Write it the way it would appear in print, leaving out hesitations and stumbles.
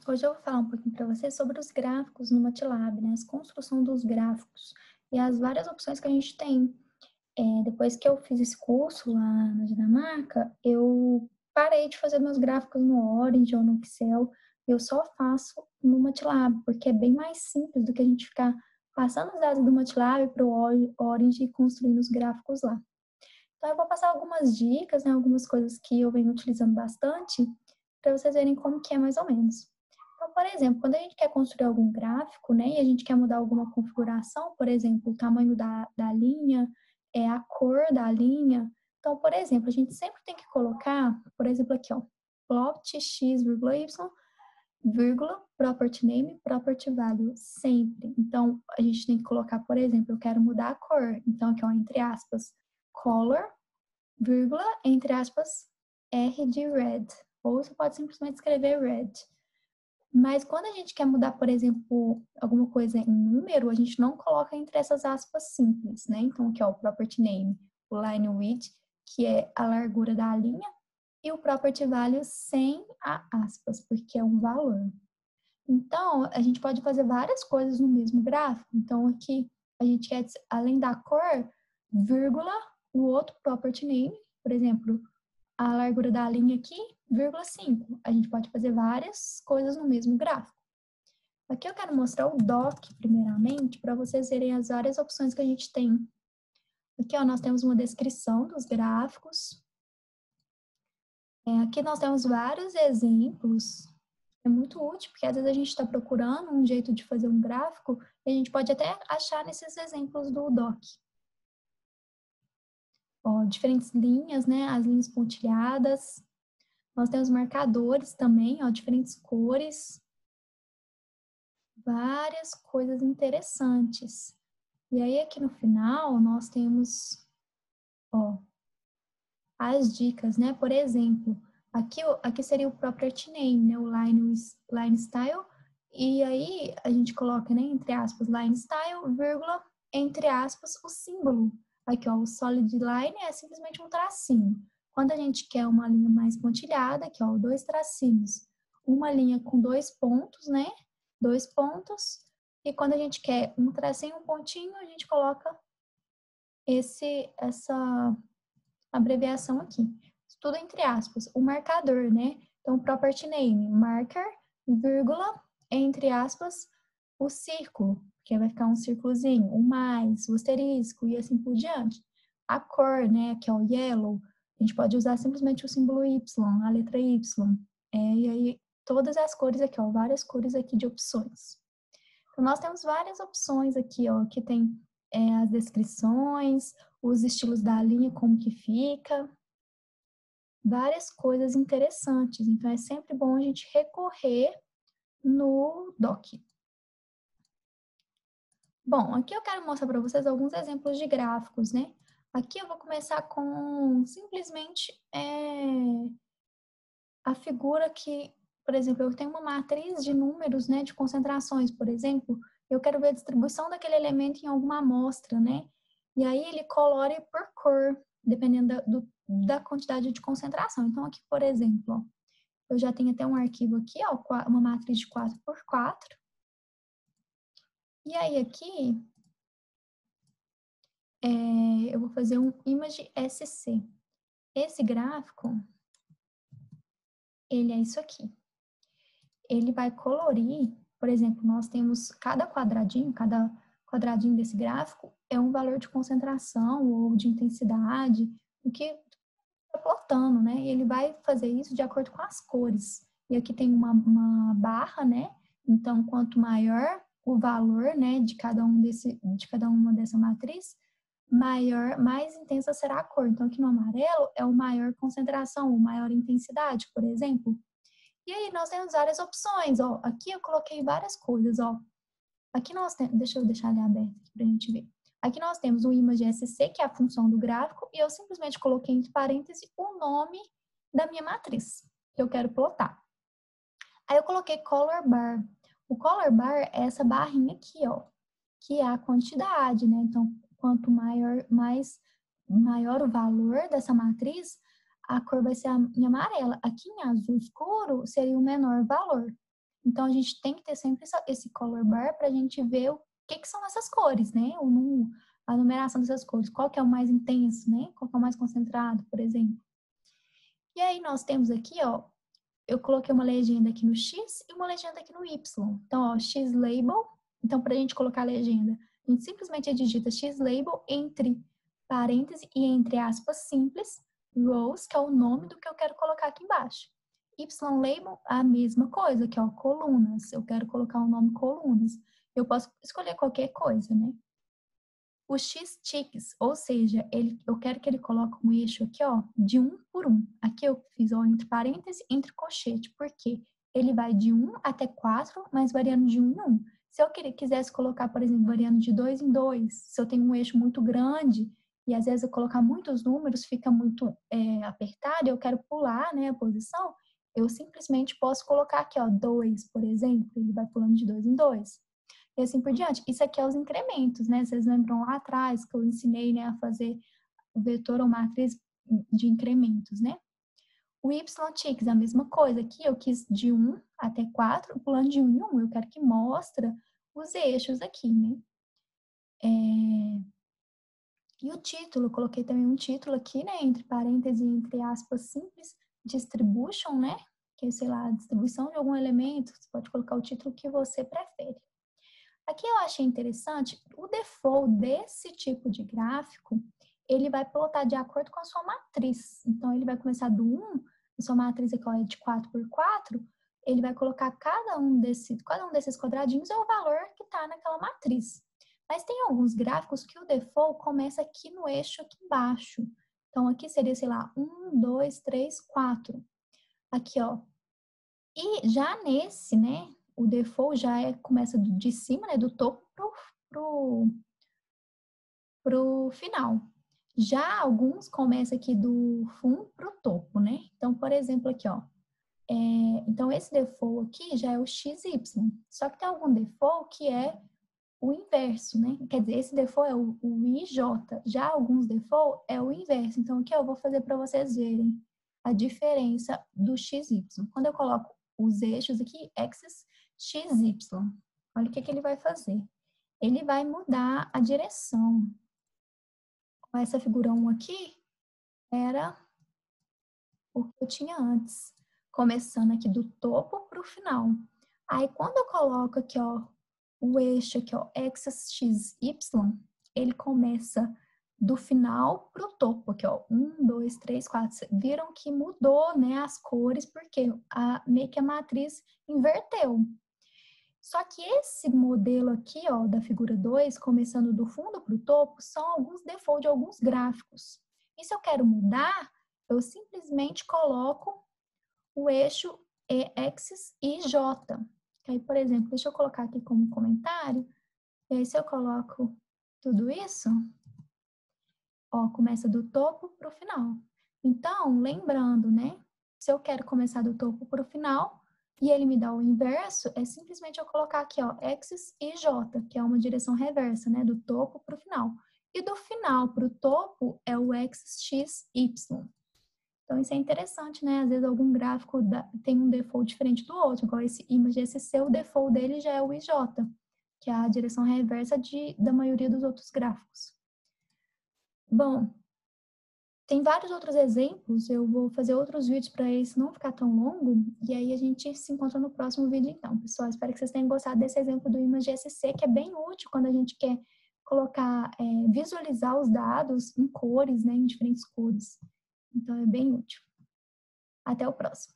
Hoje eu vou falar um pouquinho para vocês sobre os gráficos no MATLAB, né? A construção dos gráficos e as várias opções que a gente tem. Depois que eu fiz esse curso lá na Dinamarca, eu parei de fazer meus gráficos no Orange ou no Excel. Eu só faço no MATLAB, porque é bem mais simples do que a gente ficar passando os dados do MATLAB para o Orange e construindo os gráficos lá. Então, eu vou passar algumas dicas, né, algumas coisas que eu venho utilizando bastante, para vocês verem como que é mais ou menos. Então, por exemplo, quando a gente quer construir algum gráfico, né, e a gente quer mudar alguma configuração, por exemplo, o tamanho da linha, a cor da linha. Então, por exemplo, a gente sempre tem que colocar, por exemplo, aqui, ó, plot x, y, vírgula, property name, property value, sempre. Então, a gente tem que colocar, por exemplo, eu quero mudar a cor. Então, aqui, ó, entre aspas, color, vírgula, entre aspas, R de red. Ou você pode simplesmente escrever red. Mas quando a gente quer mudar, por exemplo, alguma coisa em número, a gente não coloca entre essas aspas simples, né? Então, aqui, ó, o property name, o line width, que é a largura da linha, e o property value sem a aspas, porque é um valor. Então, a gente pode fazer várias coisas no mesmo gráfico. Então, aqui a gente quer, além da cor, vírgula, o outro property name, por exemplo, a largura da linha aqui, vírgula 5. A gente pode fazer várias coisas no mesmo gráfico. Aqui eu quero mostrar o doc, primeiramente, para vocês verem as várias opções que a gente tem. Aqui, ó, nós temos uma descrição dos gráficos. Aqui nós temos vários exemplos. É muito útil, porque às vezes a gente está procurando um jeito de fazer um gráfico e a gente pode até achar nesses exemplos do doc. Ó, diferentes linhas, né? As linhas pontilhadas. Nós temos marcadores também, ó, diferentes cores. Várias coisas interessantes. E aí, aqui no final, nós temos, ó, as dicas, né? Por exemplo, aqui seria o property name, né? O line style. E aí, a gente coloca, né, entre aspas, line style, vírgula, entre aspas, o símbolo. Aqui, ó, o solid line é simplesmente um tracinho. Quando a gente quer uma linha mais pontilhada, aqui, ó, dois tracinhos. Uma linha com dois pontos, né? Dois pontos. E quando a gente quer um tracinho, um pontinho, a gente coloca essa abreviação aqui. Tudo entre aspas. O marcador, né? Então, property name, marker, vírgula, entre aspas, o círculo, que vai ficar um círculozinho, o mais, o asterisco e assim por diante. A cor, né? Que é o yellow, a gente pode usar simplesmente o símbolo Y, a letra Y. E aí, todas as cores aqui, ó, várias cores aqui de opções. Então, nós temos várias opções aqui, ó, que tem as descrições, os estilos da linha, como que fica, várias coisas interessantes. Então, é sempre bom a gente recorrer no doc. Bom, aqui eu quero mostrar para vocês alguns exemplos de gráficos, né? Aqui eu vou começar com simplesmente a figura que, por exemplo, eu tenho uma matriz de números, né, de concentrações, por exemplo, eu quero ver a distribuição daquele elemento em alguma amostra, né? E aí ele colore por cor, dependendo da quantidade de concentração. Então, aqui, por exemplo, ó, eu já tenho até um arquivo aqui, ó, uma matriz de 4x4. E aí aqui, eu vou fazer um image SC. Esse gráfico, ele é isso aqui. Ele vai colorir, por exemplo, nós temos cada quadradinho desse gráfico é um valor de concentração ou de intensidade, o que está plotando, né? E ele vai fazer isso de acordo com as cores. E aqui tem uma barra, né? Então, quanto maior o valor, né, de cada uma dessa matriz, mais intensa será a cor. Então, aqui no amarelo é o maior concentração, ou maior intensidade, por exemplo. E aí nós temos várias opções, ó. Aqui eu coloquei várias coisas, ó. Aqui nós temos, deixa eu deixar ele aberto aqui pra gente ver. Aqui nós temos o image SC, que é a função do gráfico, e eu simplesmente coloquei entre parênteses o nome da minha matriz, que eu quero plotar. Aí eu coloquei color bar. O color bar é essa barrinha aqui, ó, que é a quantidade, né? Então, quanto maior o valor dessa matriz, a cor vai ser em amarela. Aqui em azul escuro seria o menor valor. Então, a gente tem que ter sempre esse color bar para a gente ver o que são essas cores, né? A numeração dessas cores. Qual que é o mais intenso, né? Qual que é o mais concentrado, por exemplo. E aí, nós temos aqui, ó, eu coloquei uma legenda aqui no X e uma legenda aqui no Y. Então, ó, X-Label. Então, para a gente colocar a legenda, a gente simplesmente digita X-Label entre parênteses e entre aspas simples, rows, que é o nome do que eu quero colocar aqui embaixo. Y-Label, a mesma coisa, que é ó, colunas. Eu quero colocar o nome colunas. Eu posso escolher qualquer coisa, né? O X-Ticks, ou seja, eu quero que ele coloque um eixo aqui, ó, de 1 por 1. Aqui eu fiz, ó, entre parênteses, entre colchete, porque ele vai de 1 até 4, mas variando de 1 em 1. Se eu quisesse colocar, por exemplo, variando de 2 em 2, se eu tenho um eixo muito grande, e às vezes eu colocar muitos números, fica muito apertado, eu quero pular, né, a posição, eu simplesmente posso colocar aqui, ó, 2, por exemplo, ele vai pulando de 2 em 2. E assim por diante. Isso aqui é os incrementos, né? Vocês lembram lá atrás que eu ensinei, né, a fazer o vetor ou matriz de incrementos, né? O y-tix, a mesma coisa. Aqui eu quis de 1 até 4, pulando de 1 em 1, eu quero que mostre os eixos aqui, né? E o título, eu coloquei também um título aqui, né, entre parênteses e entre aspas simples, distribution, né? Que é, sei lá, a distribuição de algum elemento, você pode colocar o título que você prefere. Aqui eu achei interessante, o default desse tipo de gráfico, ele vai plotar de acordo com a sua matriz. Então, ele vai começar do 1, a sua matriz aqui é de 4 por 4, ele vai colocar cada um desses quadradinhos é o valor que está naquela matriz. Mas tem alguns gráficos que o default começa aqui no eixo aqui embaixo. Então, aqui seria, sei lá, 1, 2, 3, 4. Aqui, ó. E já nesse, né, o default já começa de cima, né, do topo pro final. Já alguns começam aqui do fundo pro topo, né? Então, por exemplo, aqui, ó. Então, esse default aqui já é o XY. Só que tem algum default que é o inverso, né? Quer dizer, esse default é o IJ. Já alguns default é o inverso. Então, o que eu vou fazer para vocês verem a diferença do XY. Quando eu coloco os eixos aqui, axis XY, olha o que ele vai fazer. Ele vai mudar a direção. Essa figura 1 aqui era o que eu tinha antes, começando aqui do topo para o final. Aí, quando eu coloco aqui, ó, o eixo aqui, ó, axis XY, ele começa do final para o topo aqui, ó, 1, 2, 3, 4. Viram que mudou, né, as cores, porque meio que a matriz inverteu. Só que esse modelo aqui, ó, da figura 2, começando do fundo para o topo, são alguns default de alguns gráficos. E se eu quero mudar, eu simplesmente coloco o eixo axis e J. Aí, por exemplo, deixa eu colocar aqui como comentário. E aí, se eu coloco tudo isso, ó, começa do topo para o final. Então, lembrando, né? Se eu quero começar do topo para o final e ele me dá o inverso, é simplesmente eu colocar aqui, ó, axis e J, que é uma direção reversa, né? Do topo para o final. E do final para o topo é o axis x, y. Então, isso é interessante, né? Às vezes algum gráfico tem um default diferente do outro, igual esse image SC, o default dele já é o IJ, que é a direção reversa da maioria dos outros gráficos. Bom, tem vários outros exemplos, eu vou fazer outros vídeos para esse não ficar tão longo, e aí a gente se encontra no próximo vídeo então. Pessoal, espero que vocês tenham gostado desse exemplo do image SC, que é bem útil quando a gente quer colocar, visualizar os dados em cores, né, em diferentes cores. Então, é bem útil. Até o próximo.